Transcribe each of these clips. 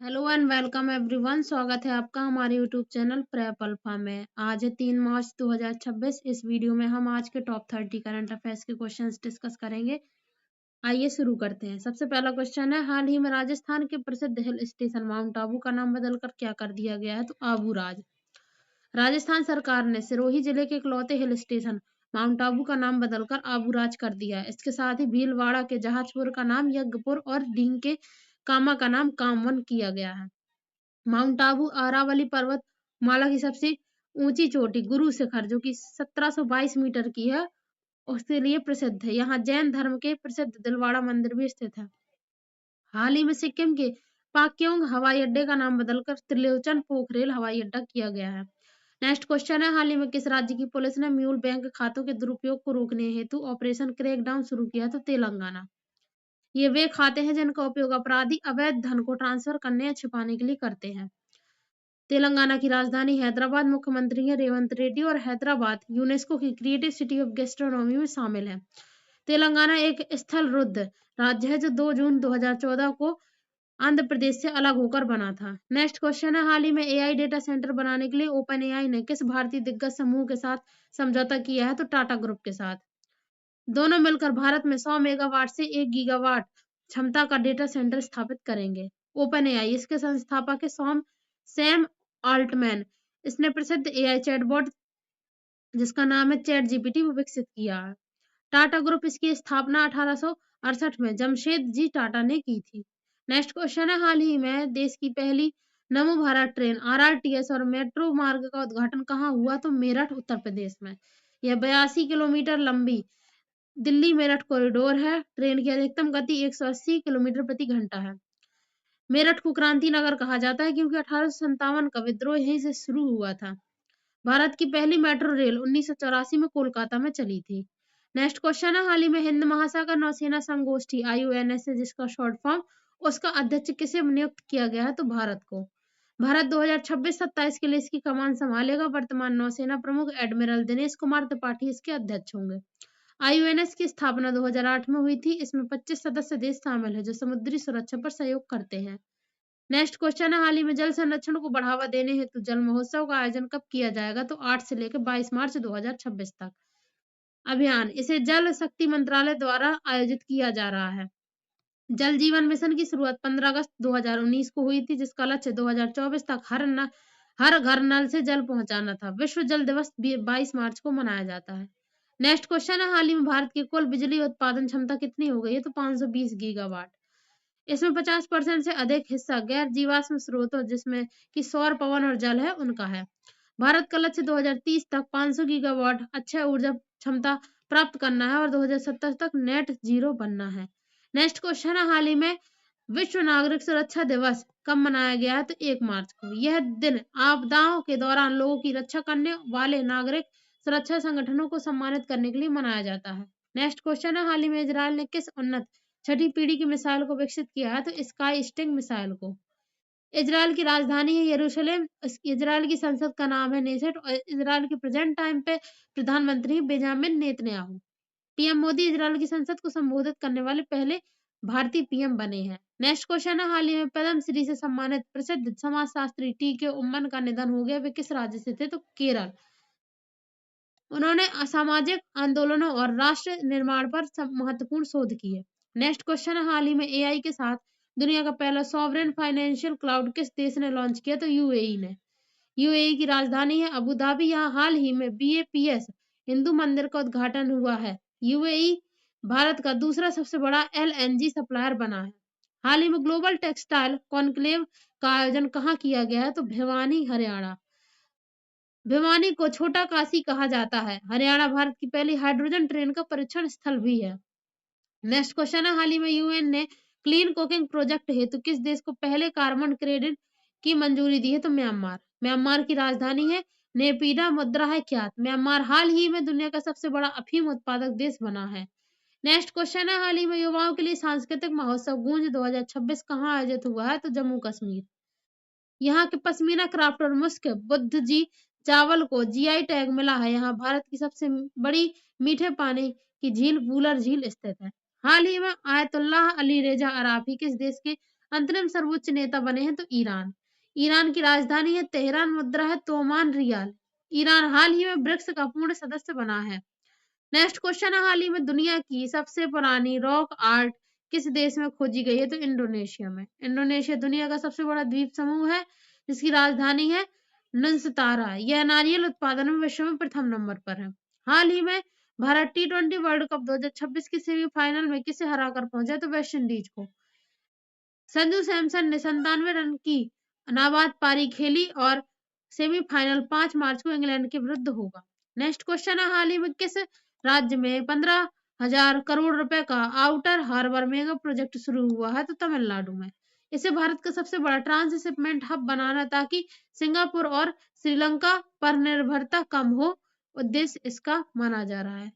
Hello and welcome everyone. स्वागत है आपका हमारे यूट्यूब चैनल प्रेप अल्फा में। आज है 3 मार्च 2026। इस वीडियो में हम आज के टॉप 30 करंट अफेयर्स के क्वेश्चंस डिस्कस करेंगे। आइए शुरू करते हैं। सबसे पहला क्वेश्चन है, हाल ही में राजस्थान के प्रसिद्ध हिल स्टेशन माउंट आबू का नाम बदलकर क्या कर दिया गया है? तो आबू राज। राजस्थान सरकार ने सिरोही जिले के इकलौते हिल स्टेशन माउंट आबू का नाम बदलकर आबूराज कर दिया है। इसके साथ ही भीलवाड़ा के जहाजपुर का नाम यज्ञपुर और डींग के कामा का नाम कामवन किया गया है। माउंट आबू अरावली पर्वत माला की सबसे ऊंची चोटी गुरु शिखर जो कि 1722 मीटर की है, उसके लिए प्रसिद्ध है। यहाँ जैन धर्म के प्रसिद्ध दिलवाड़ा मंदिर भी स्थित है। हाल ही में सिक्किम के पाक्योंग हवाई अड्डे का नाम बदलकर त्रिलोचन पोखरेल हवाई अड्डा किया गया है। नेक्स्ट क्वेश्चन है, हाल ही में किस राज्य की पुलिस ने म्यूल बैंक खातों के दुरुपयोग को रोकने हेतु ऑपरेशन क्रैकडाउन शुरू किया? तो तेलंगाना। ये वे खाते हैं जिनका उपयोग अपराधी अवैध धन को ट्रांसफर करने या छिपाने के लिए करते हैं। तेलंगाना की राजधानी हैदराबाद, मुख्यमंत्री है रेवंत रेड्डी और हैदराबाद यूनेस्को की क्रिएटिव सिटी ऑफ गैस्ट्रोनॉमी में शामिल है। तेलंगाना एक स्थल रुद्ध राज्य है जो 2 जून 2014 को आंध्र प्रदेश से अलग होकर बना था। नेक्स्ट क्वेश्चन है, हाल ही में एआई डेटा सेंटर बनाने के लिए ओपन एआई ने किस भारतीय दिग्गज समूह के साथ समझौता किया है? तो टाटा ग्रुप के साथ। दोनों मिलकर भारत में 100 मेगावाट से 1 गीगावाट क्षमता का डेटा सेंटर स्थापित करेंगे। ओपन एआई इसके संस्थापक है सैम ऑल्टमैन। इसने प्रसिद्ध एआई चैटबॉट जिसका नाम है चैट जीपीटी वो विकसित किया है। टाटा ग्रुप इसकी स्थापना 1868 में जमशेद जी टाटा ने की थी। नेक्स्ट क्वेश्चन है, हाल ही में देश की पहली नमो भारत ट्रेन आरआरटीएस और मेट्रो मार्ग का उद्घाटन कहाँ हुआ? तो मेरठ उत्तर प्रदेश में। यह 82 किलोमीटर लंबी दिल्ली मेरठ कॉरिडोर है। ट्रेन की अधिकतम गति 180 किलोमीटर प्रति घंटा है। मेरठ को क्रांति नगर कहा जाता है क्योंकि 1857 का विद्रोह यहीं से शुरू हुआ था। भारत की पहली मेट्रो रेल 1984 में कोलकाता में चली थी। नेक्स्ट क्वेश्चन है, हाल ही में हिंद महासागर नौसेना संगोष्ठी IUNS है जिसका शॉर्ट फॉर्म, उसका अध्यक्ष किसे नियुक्त किया गया है? तो भारत को। भारत 2026-27 के लिए इसकी कमान संभालेगा। वर्तमान नौसेना प्रमुख एडमिरल दिनेश कुमार त्रिपाठी इसके अध्यक्ष होंगे। IUNS की स्थापना 2008 में हुई थी। इसमें 25 सदस्य देश शामिल है जो समुद्री सुरक्षा पर सहयोग करते हैं। नेक्स्ट क्वेश्चन है, हाल ही में जल संरक्षण को बढ़ावा देने हेतु जल महोत्सव का आयोजन कब किया जाएगा? तो 8 से लेकर 22 मार्च 2026 तक। अभियान इसे जल शक्ति मंत्रालय द्वारा आयोजित किया जा रहा है। जल जीवन मिशन की शुरुआत 15 अगस्त 2019 को हुई थी जिसका लक्ष्य 2024 तक हर घर नल से जल पहुंचाना था। विश्व जल दिवस 22 मार्च को मनाया जाता है। नेक्स्ट क्वेश्चन है, हाल ही में भारत की कुल बिजली उत्पादन क्षमता कितनी हो गई है? तो 520 गीगावाट। इसमें 50% से अधिक हिस्सा गैर जीवाश्म स्रोतों जिसमें कि सौर, पवन और जल है उनका है। भारत का लक्ष्य 2030 तक 500 गीगावाट अक्षय ऊर्जा क्षमता प्राप्त करना है और 2070 तक नेट जीरो बनना है। नेक्स्ट क्वेश्चन है, हाल ही में विश्व नागरिक सुरक्षा दिवस कब मनाया गया है? तो 1 मार्च को। यह दिन आपदाओं के दौरान लोगों की रक्षा करने वाले नागरिक सुरक्षा संगठनों को सम्मानित करने के लिए मनाया जाता है। नेक्स्ट क्वेश्चन है, हाल ही में इजरायल ने किस उन्नत छठी पीढ़ी की मिसाइल को विकसित किया है? तो स्काई स्टिंग मिसाइल को। इजरायल की राजधानी है यरूशलेम। इजरायल की संसद का नाम है नेसेट और इजरायल के प्रेजेंट टाइम पे प्रधानमंत्री Benjamin Netanyahu. PM Modi Israel की संसद को संबोधित करने वाले पहले भारतीय पीएम बने हैं। नेक्स्ट क्वेश्चन है, हाल ही में पद्म श्री से सम्मानित प्रसिद्ध समाजशास्त्री टी के उम्मन का निधन हो गया। वे किस राज्य से थे? तो केरल। उन्होंने असामाजिक आंदोलनों और राष्ट्र निर्माण पर महत्वपूर्ण शोध किए। नेक्स्ट क्वेश्चन है, हाल ही में एआई के साथ दुनिया का पहला सॉवरेन फाइनेंशियल क्लाउड किस देश ने लॉन्च किया? तो यूएई ने। यूएई की राजधानी है अबू धाबी। यहाँ हाल ही में बीएपीएस हिंदू मंदिर का उद्घाटन हुआ है। यूएई भारत का दूसरा सबसे बड़ा एलएनजी सप्लायर बना है। हाल ही में ग्लोबल टेक्सटाइल कॉन्क्लेव का आयोजन कहाँ किया गया है? तो भिवानी, हरियाणा। भिवानी को छोटा काशी कहा जाता है। हरियाणा भारत की पहली हाइड्रोजन ट्रेन का परीक्षण स्थल भी है। नेक्स्ट क्वेश्चन है, हाल ही में यूएन ने क्लीन कुकिंग प्रोजेक्ट हेतु किस देश को पहले कार्बन क्रेडिट की मंजूरी दी है? तो म्यांमार। म्यांमार की राजधानी है नेपिडा, मुद्रा है ख्यात। म्यांमार हाल ही में दुनिया का सबसे बड़ा अफीम उत्पादक देश बना है। नेक्स्ट क्वेश्चन है, हाल ही में युवाओं के लिए सांस्कृतिक महोत्सव गूंज 2026 कहाँ आयोजित हुआ है? तो जम्मू कश्मीर। यहाँ के पश्मीना क्राफ्ट और मुस्क बुद्ध जी चावल को जीआई टैग मिला है। यहाँ भारत की सबसे बड़ी मीठे पानी की झील वूलर झील स्थित है। हाल ही में आयतुल्लाह अली रेजा अराफी किस देश के अंतरिम सर्वोच्च नेता बने हैं तो ईरान। ईरान की राजधानी है तेहरान, मुद्रा है तोमान रियाल। ईरान हाल ही में ब्रिक्स का पूर्ण सदस्य बना है। नेक्स्ट क्वेश्चन है, हाल ही में दुनिया की सबसे पुरानी रॉक आर्ट किस देश में खोजी गई है तो इंडोनेशिया में। इंडोनेशिया दुनिया का सबसे बड़ा द्वीप समूह है जिसकी राजधानी है नुस्तारा। यह नारियल उत्पादन में विश्व में प्रथम नंबर पर है। हाल ही में भारत T20 वर्ल्ड कप 2026 की सेमीफाइनल में किसे हराकर पहुंचा तो वेस्ट इंडीज को। संजू सैमसन ने 97 रन की नाबाद पारी खेली और सेमीफाइनल 5 मार्च को इंग्लैंड के विरुद्ध होगा। नेक्स्ट क्वेश्चन है, हाल ही में किस राज्य में 15,000 करोड़ रुपए का आउटर हार्बर मेगा प्रोजेक्ट शुरू हुआ है तो तमिलनाडु में। इसे भारत का सबसे बड़ा ट्रांसशिपमेंट हब बनाना है ताकि सिंगापुर और श्रीलंका पर निर्भरता कम हो, उद्देश्य इसका माना जा रहा है।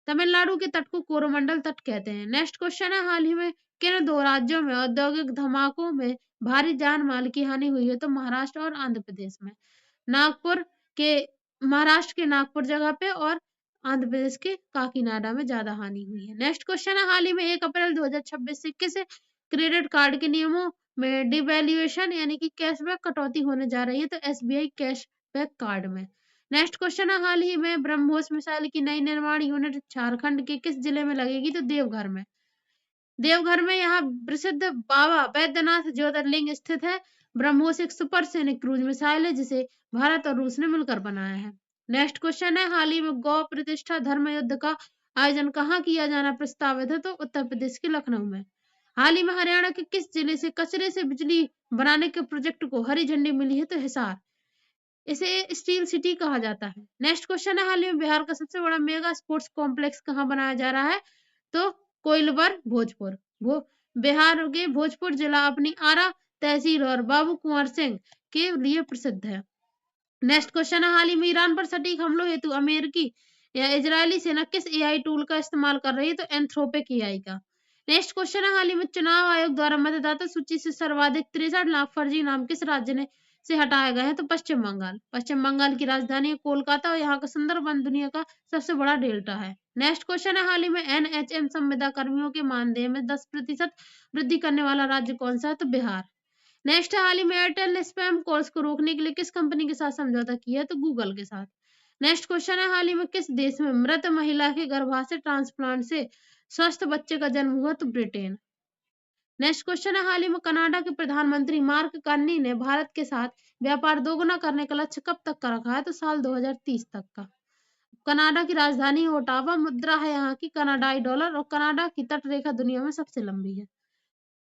तमिलनाडु के तट को कोरोमंडल तट कहते हैं। नेक्स्ट क्वेश्चन है, हाल ही में किन दो राज्यों में औद्योगिक धमाकों में भारी जान माल की हानि हुई है तो महाराष्ट्र और आंध्र प्रदेश में। नागपुर के महाराष्ट्र के नागपुर जगह पे और आंध्र प्रदेश के काकीनाडा में ज्यादा हानि हुई है। नेक्स्ट क्वेश्चन है, हाल ही में 1 अप्रैल 2026 से किस क्रेडिट कार्ड के नियमों में डिवैल्यूएशन यानी कि कैशबैक कटौती होने जा रही है तो SBI कैशबैक कार्ड में। नेक्स्ट क्वेश्चन है, हाल ही में ब्रह्मोस मिसाइल की नई निर्माण यूनिट झारखंड के किस जिले में लगेगी तो देवघर में। देवघर में यहाँ प्रसिद्ध बाबा बैद्यनाथ ज्योतिर्लिंग स्थित है। ब्रह्मोस एक सुपरसोनिक क्रूज मिसाइल है जिसे भारत और रूस ने मिलकर बनाया है। नेक्स्ट क्वेश्चन है, हाल ही में गौ प्रतिष्ठा धर्म युद्ध का आयोजन कहाँ किया जाना प्रस्तावित है तो उत्तर प्रदेश के लखनऊ में। हाल ही में हरियाणा के किस जिले से कचरे से बिजली बनाने के प्रोजेक्ट को हरी झंडी मिली है तो हिसार। इसे स्टील सिटी कहा जाता है। नेक्स्ट क्वेश्चन है, हाल ही में बिहार का सबसे बड़ा मेगा स्पोर्ट्स कॉम्प्लेक्स कहाँ बनाया जा रहा है तो कोइलवर भोजपुर। वो बिहार के भोजपुर जिला अपनी आरा तहसील और बाबू कुंवर सिंह के लिए प्रसिद्ध है। नेक्स्ट क्वेश्चन है, हाल ही में ईरान पर सटीक हमलों हेतु अमेरिकी या इजरायली सेना किस AI टूल का इस्तेमाल कर रही है तो एंथ्रोपिक AI का। नेक्स्ट क्वेश्चन है, हाल ही में चुनाव आयोग द्वारा मतदाता सूची से सर्वाधिक 63 लाख फर्जी नाम किस राज्य ने से हटाए गए हैं तो पश्चिम बंगाल। पश्चिम बंगाल की राजधानी है कोलकाता और यहाँ का सुंदरबन दुनिया का सबसे बड़ा डेल्टा है। नेक्स्ट क्वेश्चन है, हाल ही में NHM संविदा कर्मियों के मानदेय में 10% वृद्धि करने वाला राज्य कौन सा है तो बिहार। नेक्स्ट, हाल ही में एयरटेल ने स्पैम कॉल्स को रोकने के लिए किस कंपनी के साथ समझौता किया है तो गूगल के साथ। नेक्स्ट क्वेश्चन है, हाल ही में किस देश में मृत महिला के गर्भाशय ट्रांसप्लांट से स्वस्थ बच्चे का जन्म हुआ तो ब्रिटेन। नेक्स्ट क्वेश्चन है, हाल ही में कनाडा के प्रधानमंत्री मार्क कार्नी ने भारत के साथ व्यापार दोगुना करने का लक्ष्य कब तक का रखा है तो साल 2030 तक का। कनाडा की राजधानी ओटावा, मुद्रा है यहाँ की कनाडाई डॉलर और कनाडा की तट रेखा दुनिया में सबसे लंबी है।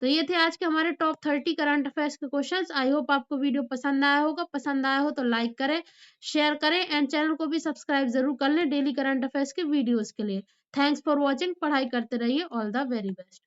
तो ये थे आज के हमारे टॉप 30 करंट अफेयर्स के क्वेश्चंस। आई होप आपको वीडियो पसंद आया होगा। पसंद आया हो तो लाइक करें, शेयर करें एंड चैनल को भी सब्सक्राइब जरूर कर लें डेली करंट अफेयर्स के वीडियोस के लिए। Thanks for watching. पढ़ाई करते रहिए। All the very best.